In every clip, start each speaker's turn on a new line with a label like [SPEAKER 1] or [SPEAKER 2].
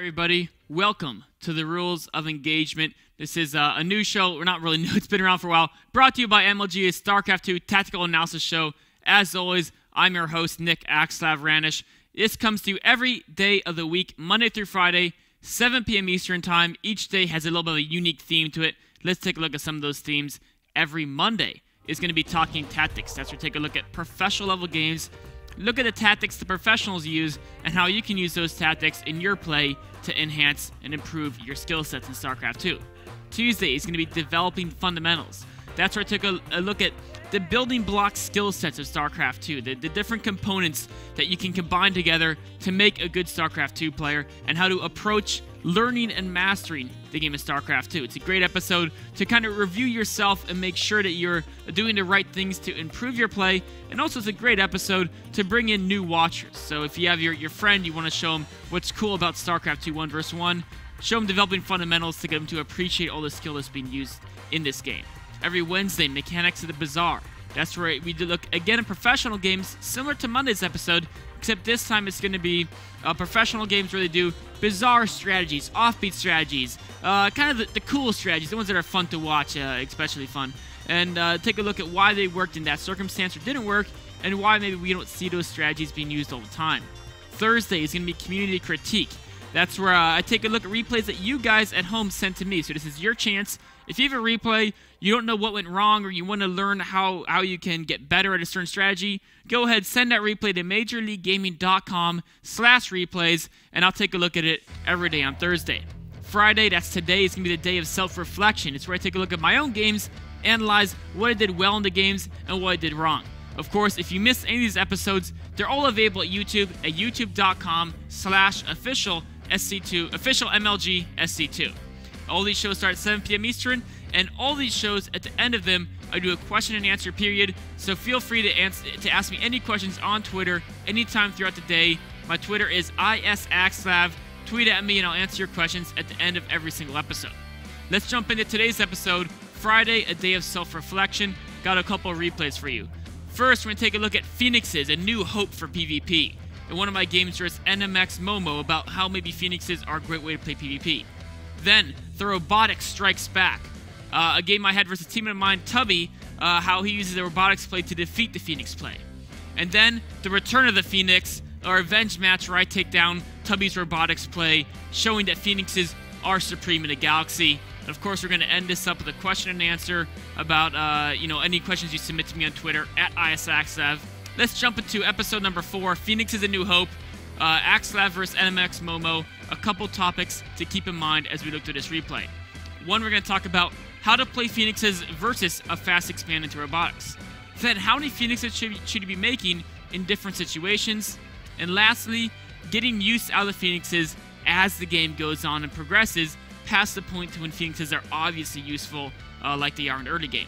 [SPEAKER 1] Everybody, welcome to the Rules of Engagement. This is a new show. We're not really new. It's been around for a while. Brought to you by MLG's Starcraft 2 Tactical Analysis Show. As always, I'm your host, Nick axslav ranish. This comes to you every day of the week, Monday through Friday, 7 p.m. Eastern Time. Each day has a little bit of a unique theme to it. Let's take a look at some of those themes. Every Monday is going to be talking tactics. That's where we take a look at professional level games. Look at the tactics the professionals use and how you can use those tactics in your play to enhance and improve your skill sets in Starcraft 2. Tuesday is going to be developing fundamentals. That's where I took a look at the building block skill sets of Starcraft 2, the different components that you can combine together to make a good Starcraft 2 player, and how to approach learning and mastering the game of Starcraft 2. It's a great episode to kind of review yourself and make sure that you're doing the right things to improve your play, and also it's a great episode to bring in new watchers. So if you have your friend, you want to show them what's cool about Starcraft 2 1 vs 1, show them developing fundamentals to get them to appreciate all the skill that's being used in this game. Every Wednesday, Mechanics of the Bazaar. That's where we look again at professional games, similar to Monday's episode, except this time it's going to be professional games where they do bizarre strategies, offbeat strategies, kind of the cool strategies, the ones that are fun to watch, especially fun, and take a look at why they worked in that circumstance or didn't work, and why maybe we don't see those strategies being used all the time. Thursday is going to be Community Critique. That's where I take a look at replays that you guys at home sent to me. So this is your chance. If you have a replay, you don't know what went wrong, or you want to learn how you can get better at a certain strategy, go ahead, send that replay to majorleaguegaming.com/replays, and I'll take a look at it every day on Thursday. Friday, that's today, is going to be the day of self-reflection. It's where I take a look at my own games, analyze what I did well in the games, and what I did wrong. Of course, if you missed any of these episodes, they're all available at YouTube at youtube.com/official MLG SC2. All these shows start at 7 p.m. Eastern, and all these shows, at the end of them, I do a question and answer period, so feel free to ask me any questions on Twitter anytime throughout the day. My Twitter is @axslav. Tweet at me and I'll answer your questions at the end of every single episode. Let's jump into today's episode, Friday, a day of self-reflection. Got a couple of replays for you. First, we're going to take a look at Phoenixes, a new hope for PvP. In one of my games, there's NMX Momo about how maybe Phoenixes are a great way to play PvP. Then, the Robotics Strikes Back. A game I had versus a teammate of mine, Tubby, how he uses the Robotics play to defeat the Phoenix play. And then, the Return of the Phoenix, our revenge match where I take down Tubby's Robotics play, showing that Phoenixes are supreme in the galaxy. And of course, we're going to end this up with a question and answer about, any questions you submit to me on Twitter, @axslav. Let's jump into episode number 4, Phoenixes: A New Hope, Axslav vs NMX Momo. A couple topics to keep in mind as we look through this replay. One, we're going to talk about how to play Phoenixes versus a fast expand into Robotics. Then, how many Phoenixes should you be making in different situations? And lastly, getting use out of the Phoenixes as the game goes on and progresses past the point to when Phoenixes are obviously useful like they are in early game.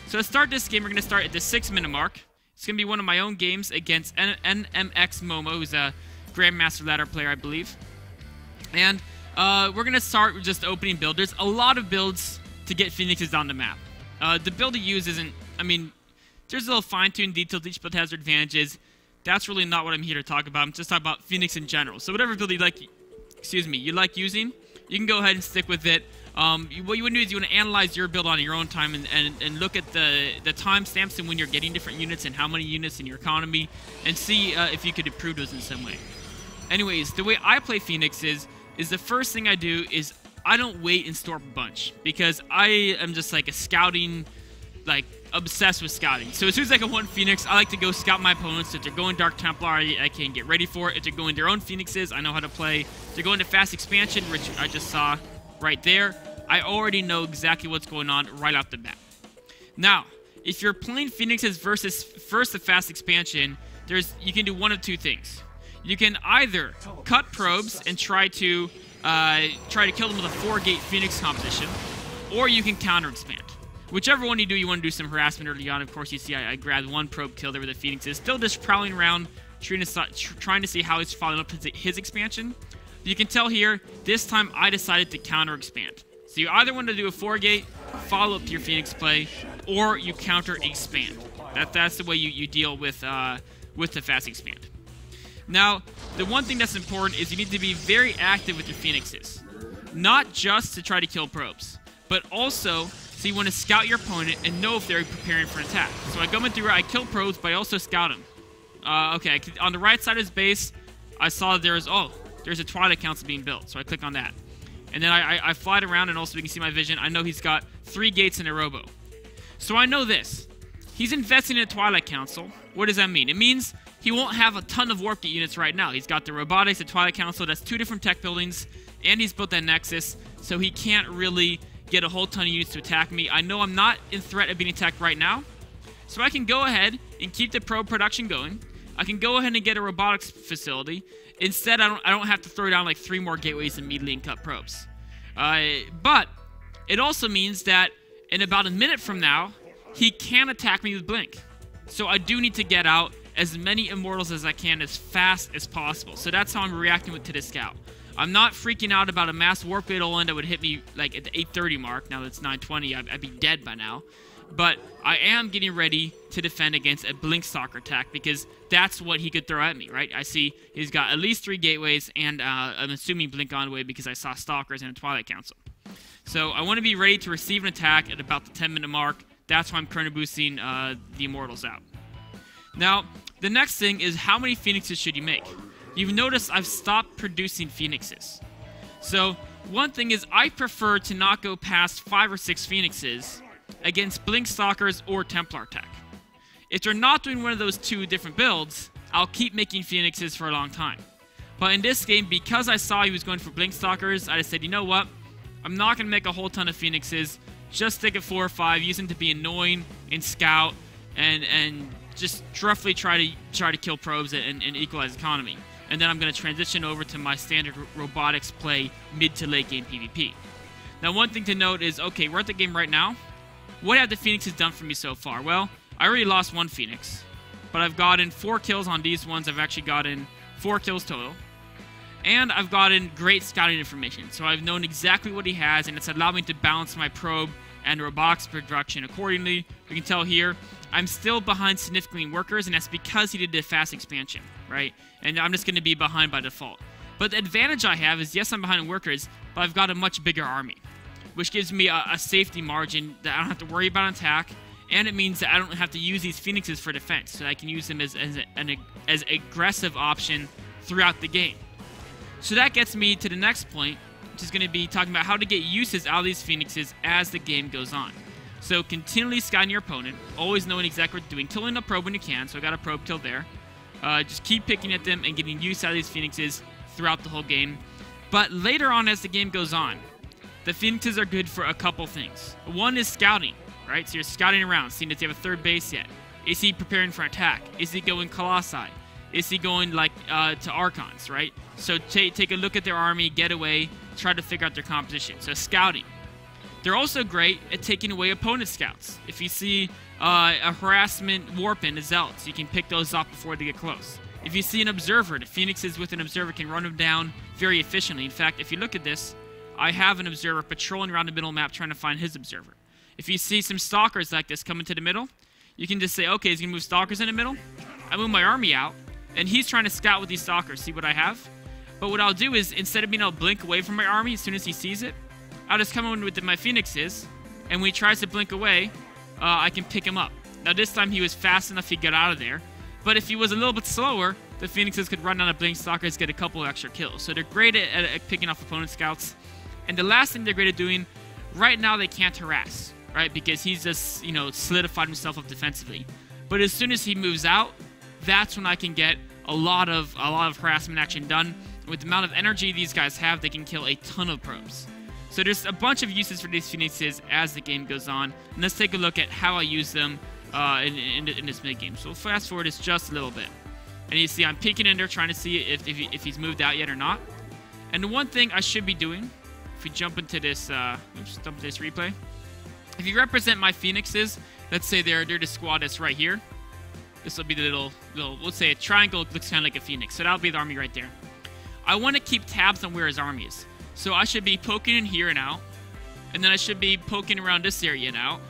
[SPEAKER 1] So to start this game, we're going to start at the 6-minute mark. It's going to be one of my own games against NMX Momo, who's a Grandmaster ladder player, I believe. And we're going to start with just opening build. There's a lot of builds to get Phoenixes on the map. The build to use isn't, there's a little fine-tuned details. Each build has their advantages. That's really not what I'm here to talk about. I'm just talking about Phoenix in general. So whatever build you like using, you can go ahead and stick with it. What you want to do is you want to analyze your build on your own time and look at the timestamps and when you're getting different units and how many units in your economy, and see if you could improve those in some way. Anyways, the way I play Phoenixes is the first thing I do is I don't wait and store up a bunch, because I am just like a scouting, obsessed with scouting. So as soon as I get one Phoenix, I like to go scout my opponents. If they're going Dark Templar, I can get ready for it. If they're going their own Phoenixes, I know how to play. If they're going to fast expansion, which I just saw right there, I already know exactly what's going on right off the bat. Now, if you're playing Phoenixes versus first a fast expansion, you can do one of two things. You can either cut probes and try to kill them with a 4-gate Phoenix composition, or you can counter expand. Whichever one you do, you want to do some harassment early on. Of course, you see I grabbed one probe kill there with the Phoenixes, still just prowling around, trying to see how he's following up his expansion. You can tell here, this time I decided to counter expand. So you either want to do a 4-gate, follow up to your Phoenix play, or you counter expand. That's the way you deal with the fast expand. Now, the one thing that's important is you need to be very active with your Phoenixes. Not just to try to kill probes, but also so you want to scout your opponent and know if they're preparing for an attack. So I go in through, I kill probes, but I also scout him. Okay, on the right side of his base, I saw there's a Twilight Council being built, so I click on that. And then I fly it around, and also you can see my vision. I know he's got 3 gates in a robo. So I know this. He's investing in a Twilight Council. What does that mean? It means he won't have a ton of warp gate units right now. He's got the robotics, the Twilight Council, that's 2 different tech buildings, and he's built that Nexus, so he can't really get a whole ton of units to attack me. I know I'm not in threat of being attacked right now, so I can go ahead and keep the probe production going. I can go ahead and get a robotics facility. Instead, I don't have to throw down like 3 more gateways immediately and cut probes. But it also means that in about a minute from now, he can attack me with Blink. So I do need to get out as many Immortals as I can as fast as possible. So that's how I'm reacting to this scout. I'm not freaking out about a mass warp gate all in that would hit me like at the 8:30 mark. Now that's 9:20, I'd be dead by now. But I am getting ready to defend against a Blink Stalker attack because that's what he could throw at me, right? I see he's got at least 3 gateways and I'm assuming Blink on the way because I saw Stalkers and a Twilight Council. So I want to be ready to receive an attack at about the 10-minute mark. That's why I'm chrono boosting the Immortals out. Now, the next thing is how many Phoenixes should you make? You've noticed I've stopped producing Phoenixes. So one thing is I prefer to not go past 5 or 6 Phoenixes against Blink Stalkers or Templar attack. If they're not doing one of those 2 different builds, I'll keep making Phoenixes for a long time. But in this game, because I saw he was going for Blink Stalkers, I just said, you know what? I'm not going to make a whole ton of Phoenixes. Just stick at 4 or 5, use them to be annoying and scout, and just roughly try to kill probes and equalize economy. And then I'm going to transition over to my standard robotics play mid to late game PvP. Now, one thing to note is, okay, we're at the game right now. What have the Phoenixes done for me so far? Well, I already lost 1 Phoenix, but I've gotten 4 kills on these ones. I've actually gotten 4 kills total. And I've gotten great scouting information, so I've known exactly what he has, and it's allowed me to balance my probe and robotics production accordingly. You can tell here, I'm still behind significantly in workers, and that's because he did a fast expansion, right? And I'm just going to be behind by default. But the advantage I have is, yes, I'm behind in workers, but I've got a much bigger army, which gives me a safety margin that I don't have to worry about an attack, and it means that I don't have to use these Phoenixes for defense, so I can use them as an aggressive option throughout the game. So that gets me to the next point, which is going to be talking about how to get uses out of these Phoenixes as the game goes on. So continually scouting your opponent, always knowing exactly what you're doing, killing a probe when you can, so I got a probe kill there. Just keep picking at them and getting use out of these Phoenixes throughout the whole game. But later on as the game goes on, the Phoenixes are good for a couple things. One is scouting, right? So you're scouting around, seeing if they have a 3rd base yet. Is he preparing for attack? Is he going Colossi? Is he going like to Archons, right? So take a look at their army, get away, try to figure out their composition. So scouting. They're also great at taking away opponent scouts. If you see a harassment warp in the Zealots, you can pick those off before they get close. If you see an observer, the Phoenixes with an observer can run them down very efficiently. In fact, if you look at this, I have an observer patrolling around the middle map trying to find his observer. If you see some stalkers like this coming to the middle, you can just say, okay, he's going to move stalkers in the middle. I move my army out, and he's trying to scout with these stalkers, see what I have. But what I'll do is, instead of being able to blink away from my army as soon as he sees it, I'll just come in with my Phoenixes, and when he tries to blink away, I can pick him up. Now this time he was fast enough he got out of there, but if he was a little bit slower, the Phoenixes could run down the blink stalkers, get a couple of extra kills. So they're great at picking off opponent scouts. And the last thing they're great at doing, right now they can't harass, right? Because he's just, you know, solidified himself up defensively. But as soon as he moves out, that's when I can get a lot of harassment action done. With the amount of energy these guys have, they can kill a ton of probes. So there's a bunch of uses for these Phoenixes as the game goes on. And let's take a look at how I use them in this mid-game. So we'll fast forward this just a little bit. And you see I'm peeking in there trying to see if he's moved out yet or not. And the one thing I should be doing, if we jump into this, replay. If you represent my Phoenixes, let's say they're the squad that's right here. This will be the little, let's say a triangle looks kind of like a Phoenix. So that'll be the army right there. I want to keep tabs on where his army is. So I should be poking in here and out. And then I should be poking around this area and out.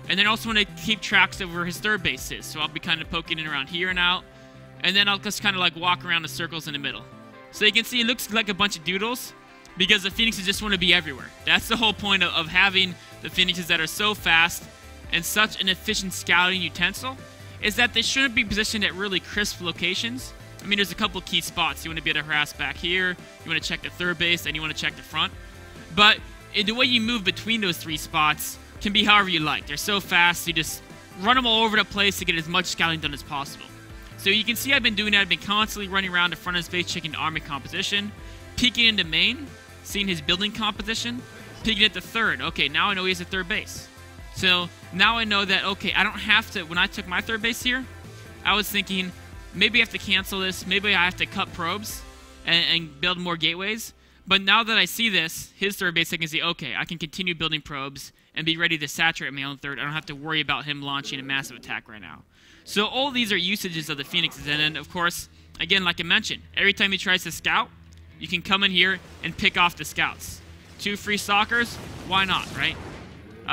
[SPEAKER 1] And then I also want to keep tracks of where his 3rd base is. So I'll be kind of poking in around here and out. and then I'll just kind of like walk around the circles in the middle. So you can see it looks like a bunch of doodles because the Phoenixes just want to be everywhere. That's the whole point of having the Phoenixes that are so fast and such an efficient scouting utensil, is that they shouldn't be positioned at really crisp locations. I mean, there's a couple key spots. You want to be able to harass back here, you want to check the third base, and you want to check the front. But the way you move between those 3 spots can be however you like. They're so fast, you just run them all over the place to get as much scouting done as possible. So you can see I've been doing that. I've been constantly running around the front of his base, checking the army composition, peeking into main, seeing his building composition, peeking at the third. Okay, now I know he has a third base. So now I know that, okay, I don't have to, when I took my third base here, I was thinking, maybe I have to cancel this, maybe I have to cut probes and build more gateways. But now that I see this, his third base, I can see, okay, I can continue building probes and be ready to saturate my own third. I don't have to worry about him launching a massive attack right now. So all these are usages of the Phoenixes. And then, of course, again, like I mentioned, every time he tries to scout, you can come in here and pick off the scouts. 2 free stalkers, why not, right?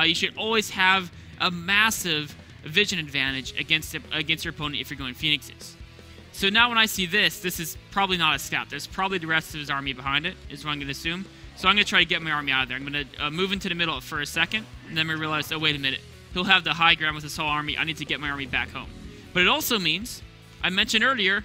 [SPEAKER 1] You should always have a massive vision advantage against your opponent if you're going Phoenixes. So now when I see this is probably not a scout. There's probably the rest of his army behind it, is what I'm going to assume. So I'm going to try to get my army out of there. I'm going to move into the middle for a second, and then I realize, oh, wait a minute. He'll have the high ground with his whole army. I need to get my army back home. But it also means, I mentioned earlier,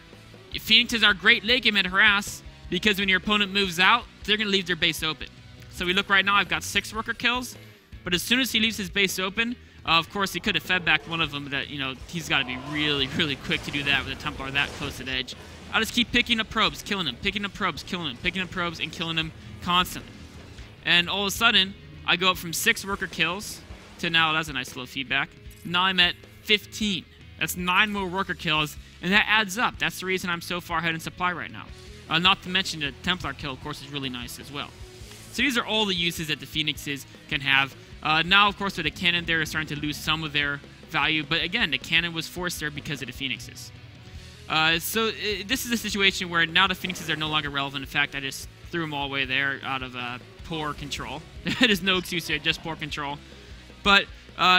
[SPEAKER 1] Phoenixes are great late game at harass, because when your opponent moves out, they're going to leave their base open. So we look right now, I've got 6 worker kills, but as soon as he leaves his base open, of course, he could have fed back one of them, that, you know, he's got to be really, really quick to do that with a Templar that close to the edge. I'll just keep picking up probes, killing them, picking up probes, killing them, picking up probes, and killing them constantly. And all of a sudden, I go up from 6 worker kills to now, that's a nice little feedback. Now I'm at 15. That's 9 more worker kills, and that adds up. That's the reason I'm so far ahead in supply right now. Not to mention the Templar kill, of course, is really nice as well. So these are all the uses that the Phoenixes can have. Now, of course, with the cannon, they're starting to lose some of their value. But again, the cannon was forced there because of the Phoenixes. This is a situation where now the Phoenixes are no longer relevant. In fact, I just threw them all away there out of poor control. There's no excuse here, just poor control. But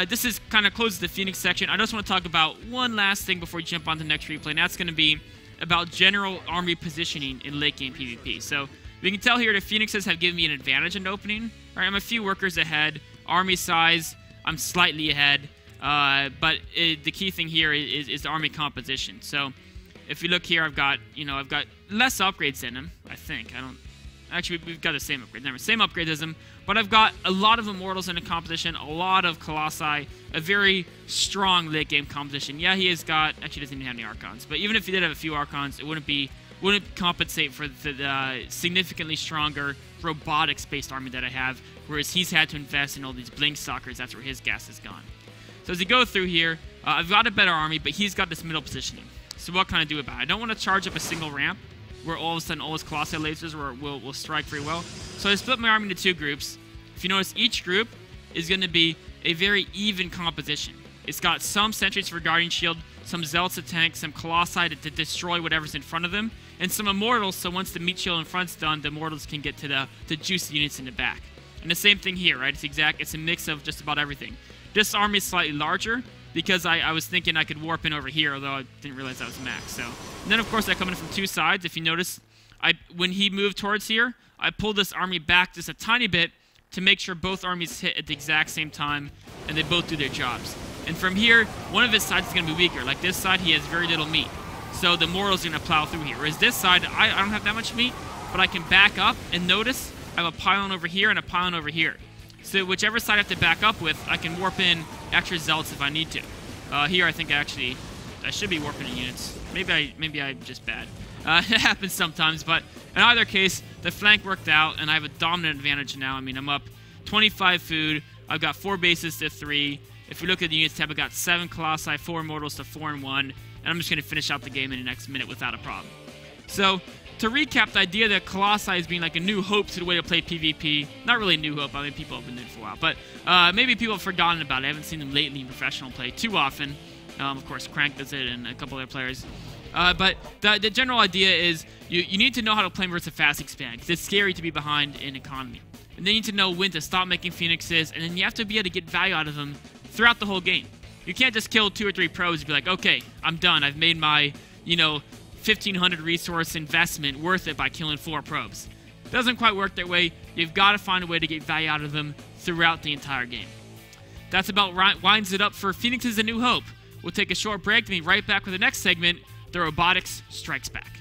[SPEAKER 1] this is kind of closes the Phoenix section. I just want to talk about one last thing before we jump on to the next replay, and that's going to be about general army positioning in late game PvP. So we can tell here the Phoenixes have given me an advantage in the opening. All right, I'm a few workers ahead. Army size, I'm slightly ahead. But the key thing here is the army composition. So if we look here, I've got less upgrades than him, I think. Actually, we've got the same upgrade. Never, same upgrade as him, but I've got a lot of Immortals in the composition, a lot of Colossi, a very strong late game composition. Yeah, he has got, actually doesn't even have any Archons, but even if he did have a few Archons, it wouldn't compensate for the significantly stronger robotics-based army that I have, whereas he's had to invest in all these Blink Stalkers. That's where his gas is gone. So as we go through here, I've got a better army, but he's got this middle positioning. So what can I do about it? I don't want to charge up a single ramp, where all of a sudden all his Colossi lasers will strike very well. So I split my army into 2 groups. If you notice, each group is going to be a very even composition. It's got some sentries for Guardian Shield, some Zealots to tank, some Colossi to destroy whatever's in front of them, and some Immortals, so once the meat shield in front's done, the Immortals can get to the juicy units in the back. And the same thing here, right? It's a mix of just about everything. This army is slightly larger, because I was thinking I could warp in over here, although I didn't realize that was max. So, and then of course I come in from 2 sides. If you notice, when he moved towards here, I pulled this army back just a tiny bit to make sure both armies hit at the exact same time and they both do their jobs. And from here, one of his sides is going to be weaker. Like this side, he has very little meat, so the Mortals are going to plow through here. Whereas this side, I don't have that much meat, but I can back up and notice I have a pylon over here and a pylon over here. So whichever side I have to back up with, I can warp in extra Zealots if I need to. Here, I think I should be warping in units. Maybe I'm just bad. It happens sometimes, but in either case, the flank worked out, and I have a dominant advantage now. I mean, I'm up 25 food. I've got 4 bases to 3. If we look at the units tab, I've got 7 Colossi, 4 Immortals to 4 and 1, and I'm just going to finish out the game in the next minute without a problem. So, to recap, the idea that Colossi is being like a new hope to the way to play PvP, not really a new hope, I mean, people have been doing it for a while, but maybe people have forgotten about it. I haven't seen them lately in professional play too often. Of course, Crank does it and a couple other players. But the general idea is you need to know how to play versus fast expand, because it's scary to be behind in economy. And then you need to know when to stop making Phoenixes, and then you have to be able to get value out of them throughout the whole game. You can't just kill 2 or 3 pros and be like, okay, I'm done. I've made my, 1500 resource investment worth it by killing 4 probes. Doesn't quite work that way. You've got to find a way to get value out of them throughout the entire game. That's about winds it up for Phoenix is a New Hope. We'll take a short break and be right back with the next segment, The Robotics Strikes Back.